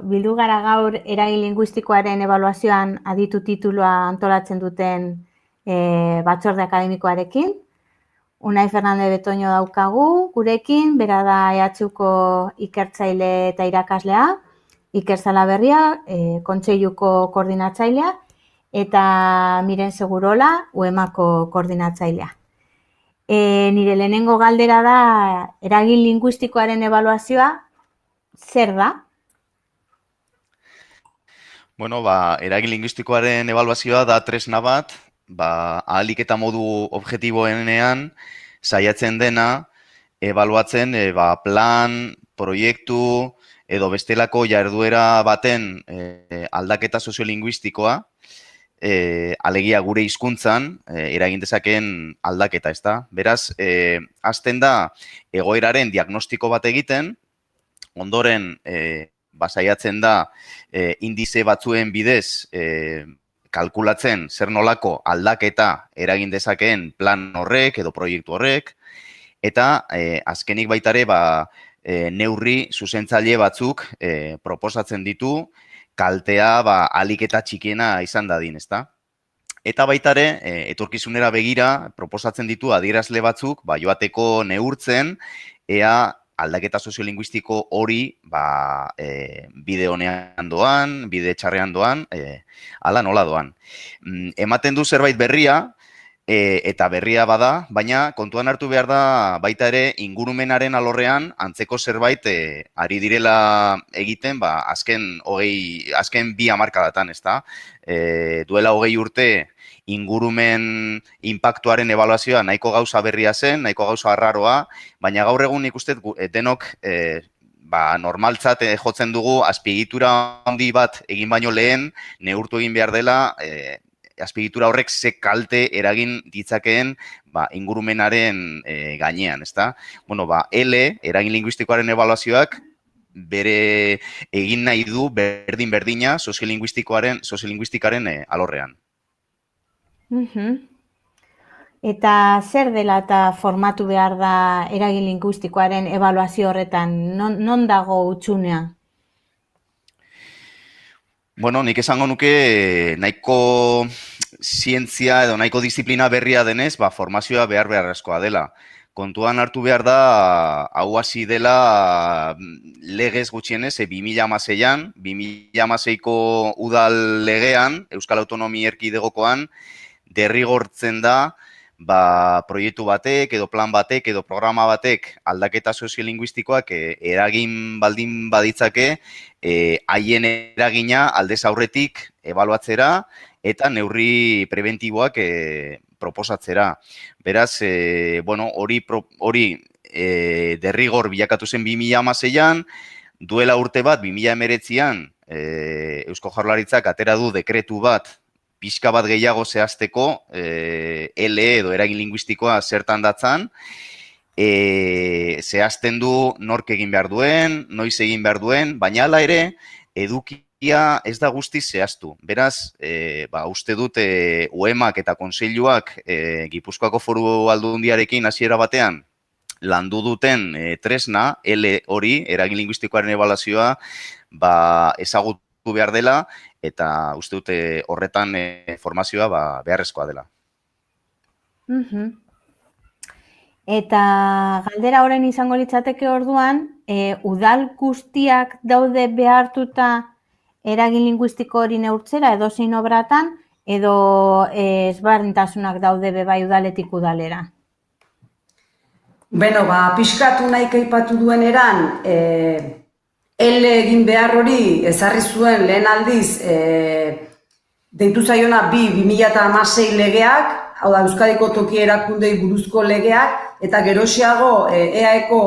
bildu gara gaur eragin linguistikoaren ebaluazioan aditu titulua antolatzen duten batzorde akademikoarekin. Unai Fernandez Betoño daukagu gurekin, bera da EHUko ikertzaile eta irakaslea, Iker Salaberria, kontseiluko koordinatzailea, eta Miren Segurola, UEMako koordinatzailea. Nire lehenengo galdera da, eragin linguistikoaren ebaluazioa, zer da? Bueno, eragin linguistikoaren ebaluazioa da tresna bat, ahalik eta modu objektiboenean saiatzen dena ebaluatzen plan, proiektu edo bestelako jarduera baten aldaketa soziolinguistikoa, alegia gure hizkuntzan eragin dezakeen aldaketa, ezta? Beraz, hasten da egoeraren diagnostiko bat egiten, ondoren saiatzen da indize batzuen bidez kalkulatzen zer nolako aldaketa eragin dezakeen plan horrek edo proiektu horrek, eta azkenik baita ere neurri zuzentzaile batzuk proposatzen ditu kaltea ahalik eta txikiena izan dadin, ezta? Eta baita ere, etorkizunera begira proposatzen ditu adierazle batzuk joateko neurtzen ea aldaketa soziolinguistiko hori bide honean doan, bide txarrean doan, ala nola doan. Ematen du zerbait berria, eta berria bada, baina kontuan hartu behar da baita ere ingurumenaren alorrean antzeko zerbait ari direla egiten azken 2 hamarkadatan, ezta? Duela 20 urte ingurumen inpaktuaren ebaluazioa nahiko gauza berria zen, nahiko gauza arraroa, baina gaur egun nik uste denok normaltzat jotzen dugu azpiegitura handi bat egin baino lehen neurtu egin behar dela azpiegitura horrek ze kalte eragin ditzakeen ingurumenaren gainean, ezta? Bueno, eragin linguistikoaren ebaluazioak bere egin nahi du berdin-berdina soziolinguistikaren alorrean. Eta zer dela eta formatu behar da eragin linguistikoaren ebaluazio horretan? Non dago hutsunea? Bueno, nik esango nuke nahiko zientzia edo nahiko disiplina berria denez, formazioa beharrezkoa dela. Kontuan hartu behar da, hau hasi dela legez gutxienez, 2016an, 2016ko udal legean, Euskal Autonomia Erkidegokoan, derrigortzen da, proiektu batek, edo plan batek, edo programa batek aldaketa soziolinguistikoak eragin baldin baditzake, haien eragina aldez aurretik ebaluatzera eta neurri preventiboak proposatzera. Beraz, hori derrigor bilakatu zen 2016an, duela urte bat, 2019an, Eusko Jaurlaritzak atera du dekretu bat, pixka bat gehiago zehazteko, LE edo eragin linguistikoa zertan datzan, zehazten du nork egin behar duen, noiz egin behar duen, baina hala ere, edukia ez da guztiz zehaztu. Beraz, uste dut UEMak eta kontseiluak Gipuzkoako Foru Aldundiarekin hasiera batean landu duten tresna, L hori, eragin linguistikoaren ebaluazioa, ezagutu behar dela, eta uste dute horretan formazioa beharrezkoa dela. Eta galdera horren izango litzateke orduan, udal guztiak daude behartuta eragin linguistiko hori neurtzera edozein obratan, edo ezberdintasunak daude bai udaletik udalera? Beno, pixkatu nahi aipatu duen eran, egin behar hori ezarri zuen lehen aldiz deitu zaiona 2016 legeak, hau da Euskadiko toki erakundei buruzko legeak, eta gerosiago EAeko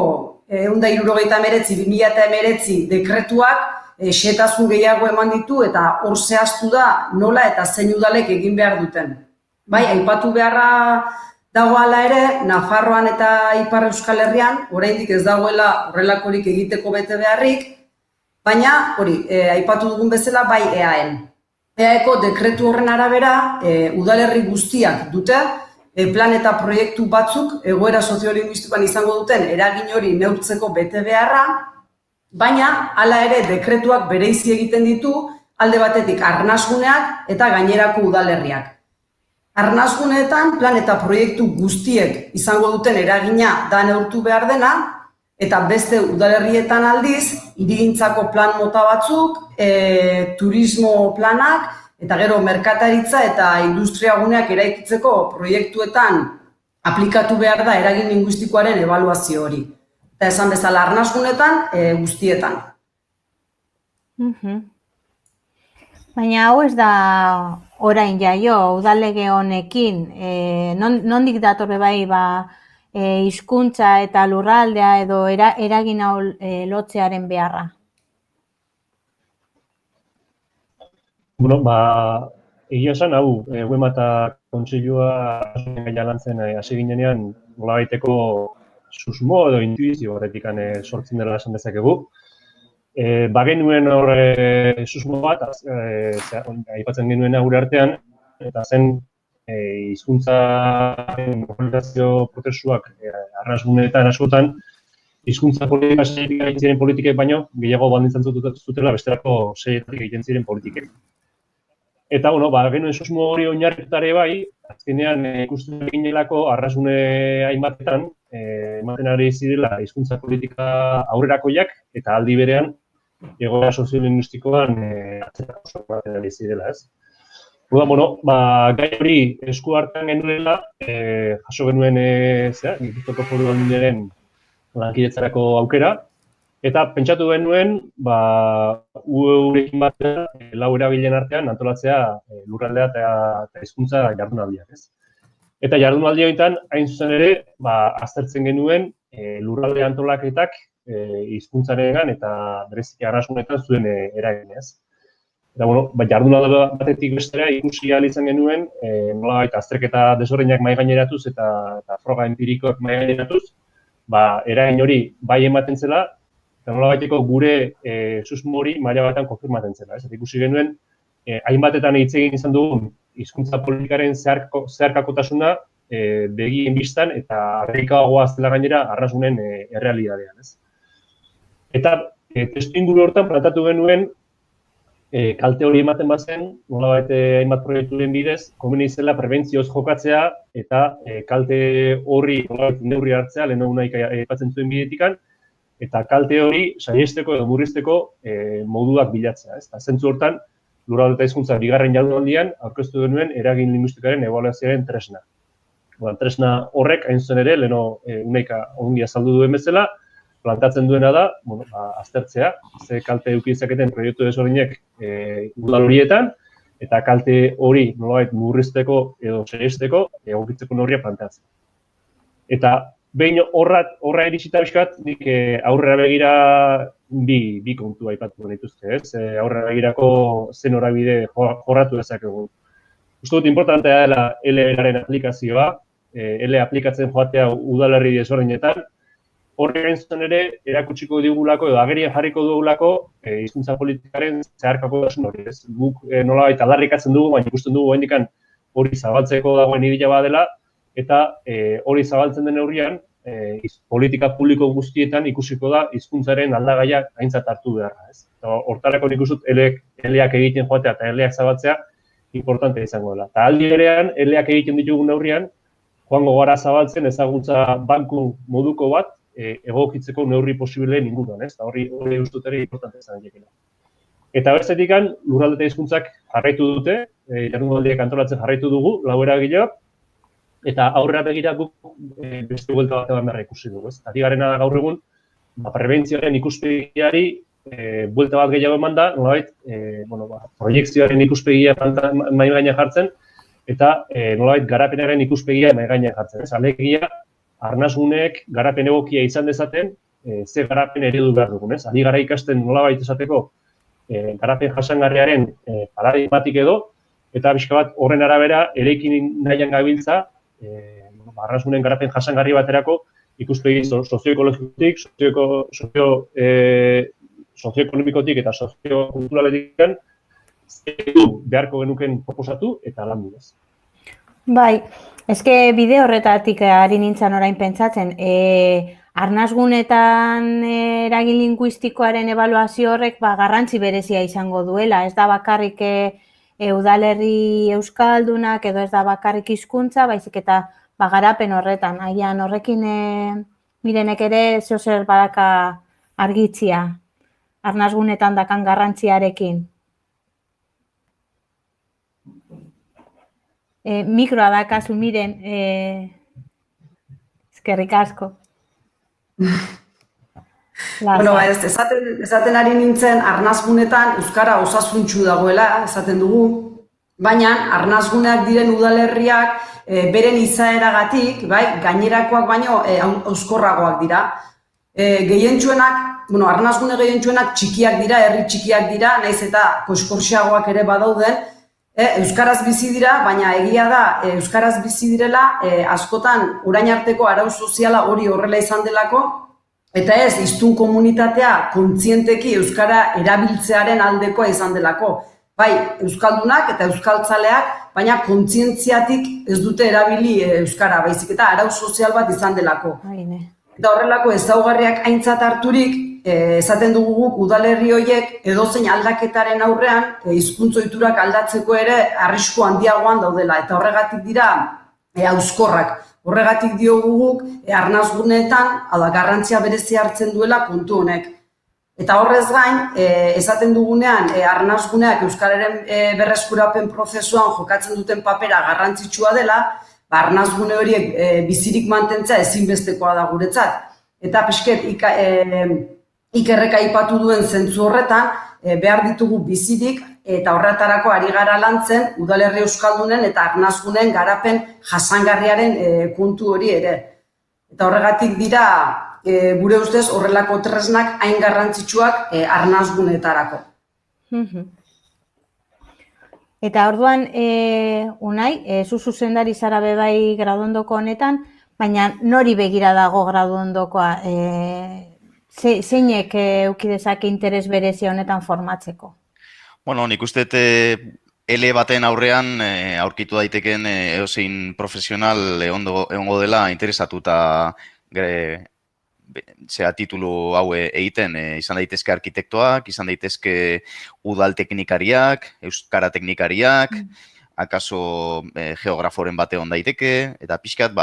179/2019 dekretuak xehetasun gehiago eman ditu eta hor zehaztu da nola eta zein udalek egin behar duten. Bai, aipatu beharra dago hala ere, Nafarroan eta Ipar Euskal Herrian, oraindik ez dagoela horrelakorik egiteko bete beharrik, baina, hori, aipatu dugun bezala, bai EAen. EAeko dekretu horren arabera, udalerri guztiak dute, plan eta proiektu batzuk, egoera soziolinguistikoan izango duten eragin hori neurtzeko bete beharra, Baina, hala ere, dekretuak bereizi egiten ditu alde batetik arnasguneak eta gainerako udalerriak. Arnasguneetan plan eta proiektu guztiek izango duten eragina da neurtu behar dena, eta beste udalerrietan aldiz, hirigintzako plan mota batzuk, turismo planak, eta gero merkataritza eta industriaguneak eraikitzeko proiektuetan aplikatu behar da eragin linguistikoaren ebaluazio hori. Eta esan bezala arnasgunetan, guztietan. Baina hau ez da orain jaio, udalege honekin, nondik datorre bai hizkuntza eta lurraldea edo eragin hau lotzearen beharra? Bueno, egia esan hau, Uemata kontseilua gaia lantzen hasi ginenean nolabaiteko susmo edo intuizio horretik sortzen dela esan dezakegu. Bagenuen hor susmo bat, aipatzen genuen gure artean, eta zen hizkuntzaren normalizazio prozesuak arnasguneetan askotan, hizkuntza politika egiten ziren politikek baino, gehiago baldintzen zutela besterako seietatik egiten ziren politikek. Eta, genuen susmo hori oinarritutare bai, azkenean ikusten ginelako arnasgune hainbatetan, ematen ari zirela hizkuntza politika aurrerakoiak eta aldi berean egoera soziolinguistikoan atzerako ematen ari zirela, ez? Gai hori esku hartan genuela, jaso genuen Gipuzkoako Foru Aldundiaren lankidetzarako aukera, eta pentsatu genuen, urekin batera, lau eragileen artean antolatzea lurraldea eta hizkuntza jardunaldiak, ez? Eta jardunaldi honetan, hain zuzen ere, aztertzen genuen lurralde antolaketak hizkuntzarengan eta bereziki arnasgunetan zuen eraginez. Eta, jardunaldi batetik bestera ikusi ahal izan genuen, nolabait azterketa desberdinak mahaigaineratuz eta froga empirikoak mahaigaineratuz, eragin hori bai ematen zela, eta nolabaiteko gure susmo hori maila batean konfirmatzen zela. Ikusi genuen, hainbatetan hitz egin izan dugun hizkuntza politikaren zeharkakotasuna begien bistan eta argikagoa zela gainera arnasgunen errealitatean. Eta testuinguru hortan plantatu genuen kalte hori ematen bazen, nolabait hainbat proiekturen bidez, komeni zela prebentzioz jokatzea eta kalte horri neurri hartzea, lehenago nahi aipatzen zuen bidetikan, eta kalte hori saihesteko edo murrizteko moduak bilatzea. Zentzu hortan, lurralde eta hizkuntza bigarren jardunaldian aurkeztu genuen eragin linguistikaren ebaluazioaren tresna. Tresna horrek, hain zuzen ere, lehenago Unaika ongi azaldu duen bezala, plantatzen duena da, aztertzea, ze kalte eduki dezaketen proiektu desberdinek udal horietan, eta kalte hori nolabait murrizteko edo saihesteko egokitzeko neurria plantatzen. Eta behin horra iritsita bizkat, nik aurrera begira bi kontu aipatu dituzte, ez? Aurrera begirako zen norabide jorratu dezakegu. Uste dut importantea dela LR-aren aplikazioa, L aplikatzen joatea udalerri desberdinetan, horrek gain zuzen ere, erakutsiko digulako edo agerian jarriko dugulako hizkuntza politikaren zeharkakotasun hori, ez? Guk nolabait aldarrikatzen dugu, baina ikusten dugu oraindik hori zabaltzeko dagoen ideia badela, eta hori zabaltzen den neurrian, politika publiko guztietan ikusiko da hizkuntzaren aldagaia aintzat hartu beharra, ez? Hortarako nik uste dut eleak egiten joatea eta eleak zabaltzea importantea izango dela. Eta aldi berean, eleak egiten ditugun neurrian, joango gara zabaltzen ezagutza banku moduko bat, egokitzeko neurri posibleen inguruan, ez? Horri uste dut ere importantea izan daitekeela. Eta bestetik, lurralde eta hizkuntzak jarraitu dute, jardunaldiak antolatzen jarraitu dugu, lau eragileak, eta aurrera begira guk beste buelta bat eman beharra ikusi dugu, ez? Ari garena gaur egun, prebentzioaren ikuspegiari buelta bat gehiago eman da, nolabait, proiekzioaren ikuspegia mahai gainean jartzen, eta nolabait garapenaren ikuspegia mahai gainean jartzen, ez? Alegia, arnasguneek garapen egokia izan dezaten, ze garapen eredu behar dugun, ez? Ari gara ikasten nolabait esateko garapen jasangarriaren paradigmatik edo, eta pixka bat horren arabera eraikin nahian gabiltza, arnasgunen garapen jasangarri baterako ikuspegi sozioekologikotik, sozioekonomikotik eta soziokulturaletik beharko genuken proposatu eta landu ez. Bai, eske bide horretatik ari nintzen orain pentsatzen, arnasgunetan eragin linguistikoaren ebaluazio horrek garrantzi berezia izango duela. Ez da bakarrik udalerri euskaldunak edo ez da bakarrik hizkuntza, baizik eta garapen horretan. Agian horrekin Mirenek ere zer badaka argitzia arnasgunetan dakan garrantziarekin. Mikroa dakazu, Miren, eskerrik asko. Bueno, esaten ari nintzen arnasgunetan euskara osasuntsu dagoela, esaten dugu, baina arnasguneak diren udalerriak beren izaeragatik, gainerakoak baino euskorragoak dira. Gehientsuenak, arnasgune gehientsuenak txikiak dira, herri txikiak dira, naiz eta koskorxiagoak ere badauden, euskaraz bizi dira, baina egia da euskaraz bizi direla askotan orain arteko arau soziala hori horrela izan delako, eta ez hiztun komunitatea kontzienteki euskara erabiltzearen aldekoa izan delako. Bai, euskaldunak eta euskaltzaleak, baina kontzientziatik ez dute erabili euskara, baizik eta arau sozial bat izan delako. Eta horrelako ezaugarriak aintzat harturik, esaten dugu guk udalerri horiek edozein aldaketaren aurrean hizkuntz ohiturak aldatzeko ere arrisku handiagoan daudela, eta horregatik dira hauskorrak. Horregatik diogu guk arnasguneetan garrantzia berezia hartzen duela kontu honek. Eta horrez gain, esaten dugunean arnasguneak euskararen berreskurapen prozesuan jokatzen duten papera garrantzitsua dela, arnasgune horiek bizirik mantentzea ezinbestekoa da guretzat. Eta pixket Ikerrek aipatu duen zentzu horretan, behar ditugu bizirik eta horretarako ari gara lantzen udalerri euskaldunen eta arnasgunen garapen jasangarriaren kontu hori ere. Eta horregatik dira, gure ustez, horrelako tresnak hain garrantzitsuak arnasgunetarako. Eta orduan, Unai, zu zuzendari zara bebai graduondoko honetan, baina nori begira dago graduondokoa? Zeinek eduki dezake interes berezia honetan formatzeko? Bueno, nik uste ele baten aurrean aurkitu daiteken edozein profesional egongo dela interesatuta titulu hau egiten, izan daitezke arkitektoak, izan daitezke udal teknikariak, euskara teknikariak, akaso geograforen bate hon daiteke, eta pixkat,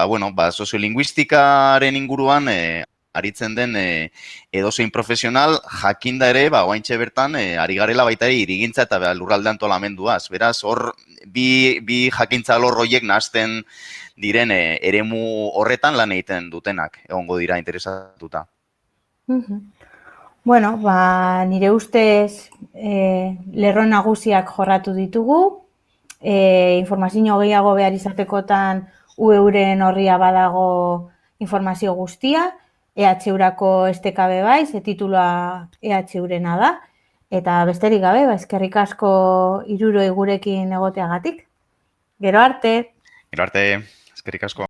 soziolinguistikaren inguruan aritzen den edozein profesional, jakinda ere, oaintxe bertan, ari garela baita ere hirigintza eta lurralde antolamenduaz. Beraz, hor, bi jakintza lor horiek nahazten diren eremu horretan lan egiten dutenak, egongo dira interesatuta. Bueno, nire ustez lerro nagusiak jorratu ditugu, informazio gehiago behar izatekotan UEUren horria badago informazio guztia, EHUrako estekabe bai, ze titulua EHUrena da, eta besterik gabe, eskerrik asko hiruroi gurekin egoteagatik. Gero arte! Gero arte, eskerrik asko!